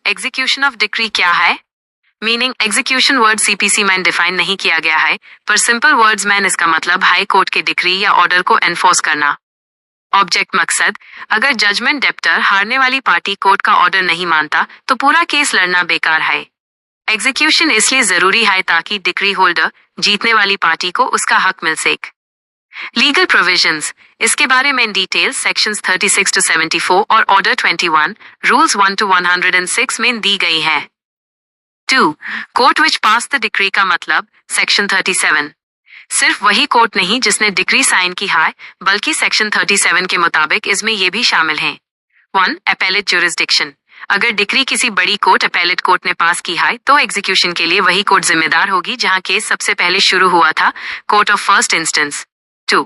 Execution of decree क्या है? Meaning execution word CPC में डिफाइन नहीं किया गया है, पर सिंपल वर्ड्स में इसका मतलब हाई कोर्ट के डिक्री या ऑर्डर को एनफोर्स करना। ऑब्जेक्ट मकसद, अगर जजमेंट डेप्टर हारने वाली पार्टी कोर्ट का ऑर्डर नहीं मानता तो पूरा केस लड़ना बेकार है। एग्जीक्यूशन इसलिए जरूरी है ताकि डिक्री होल्डर, जीतने वाली पार्टी को उसका हक मिल सके। लीगल प्रोविजंस, इसके बारे में डिटेल सेक्शंस 36 to 74 और ऑर्डर 21, रूल्स 1 to 106 में दी गई है। 2. Court which pass the decree का मतलब, सेक्शन 37। सिर्फ वही कोर्ट नहीं जिसने डिक्री साइन की है, बल्कि सेक्शन 37 के मुताबिक इसमें ये भी शामिल हैं। 1. एपेलेट ज्यूरिसडिक्शन, अगर डिक्री किसी बड़ी कोर्ट एपेलेट कोर्ट ने पास की है तो एग्जीक्यूशन के लिए वही कोर्ट जिम्मेदार होगी जहां केस सबसे पहले शुरू हुआ था, कोर्ट ऑफ फर्स्ट इंस्टेंस। 2.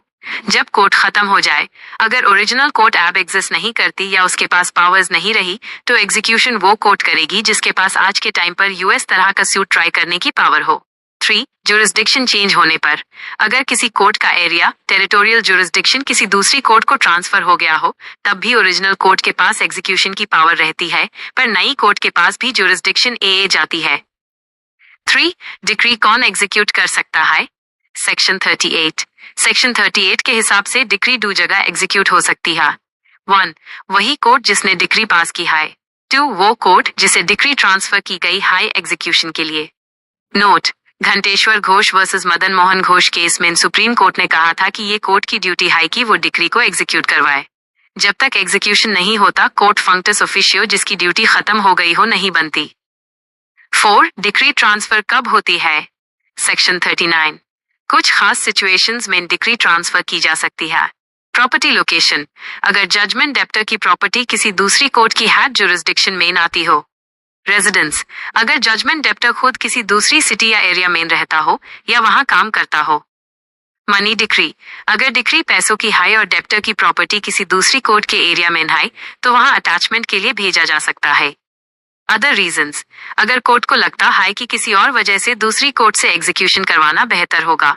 जब कोर्ट खत्म हो जाए, अगर ओरिजिनल कोर्ट अब एग्जिस्ट नहीं करती या उसके पास पावर्स नहीं रही, तो एग्जीक्यूशन वो कोर्ट करेगी जिसके पास आज के टाइम पर यूएस तरह का सूट ट्राई करने की पावर हो। 3. जुरिस्डिक्शन चेंज होने पर, अगर किसी कोर्ट का एरिया, टेरिटोरियल जुरिस्डिक्शन किसी दूसरी कोर्ट को ट्रांसफर हो गया हो, तब भी ओरिजिनल कोर्ट के पास एग्जीक्यूशन की पावर रहती है, पर नई कोर्ट के पास भी जुरिस्डिक्शन ए जाती है। 3. डिक्री कौन एग्जीक्यूट कर सकता है? सेक्शन 38। सेक्शन 38 के हिसाब से डिक्री दो जगह एग्जीक्यूट हो सकती है। 1. वही कोर्ट जिसने डिक्री पास की है। 2. वो कोर्ट जिसे डिक्री ट्रांसफर की गई है एग्जीक्यूशन के लिए। Note, Ghanteshwar Ghosh versus Madan Mohan Ghosh case में सुप्रीम कोर्ट ने कहा था कि ये कोर्ट की ड्यूटी है कि वो डिक्री को एग्जीक्यूट करवाए। जब तक एग्जीक्यूशन नहीं होता, कोर्ट फंक्टस ऑफिशियो जिसकी ड्यूटी खत्म हो गई हो नहीं बनती। 4. डिक्री ट्रांसफर कब होती है? सेक्शन 39। कुछ खास सिचुएशंस में डिक्री ट्रांसफर की जा सकती है। प्रॉपर्टी लोकेशन, अगर जजमेंट डेप्टर की प्रॉपर्टी किसी दूसरी कोर्ट की हेड जुरिस्डिक्शन में आती हो। रेजिडेंस, अगर जजमेंट डेप्टर खुद किसी दूसरी सिटी या एरिया में रहता हो या वहां काम करता हो। मनी डिक्री, अगर डिक्री पैसों की है और डेप्टर की प्रॉपर्टी किसी दूसरी कोर्ट के एरिया में है तो वहां अटैचमेंट के लिए भेजा जा सकता है। अदर रीजंस, अगर कोर्ट को लगता है कि किसी और वजह से दूसरी कोर्ट से एग्जीक्यूशन करवाना बेहतर होगा।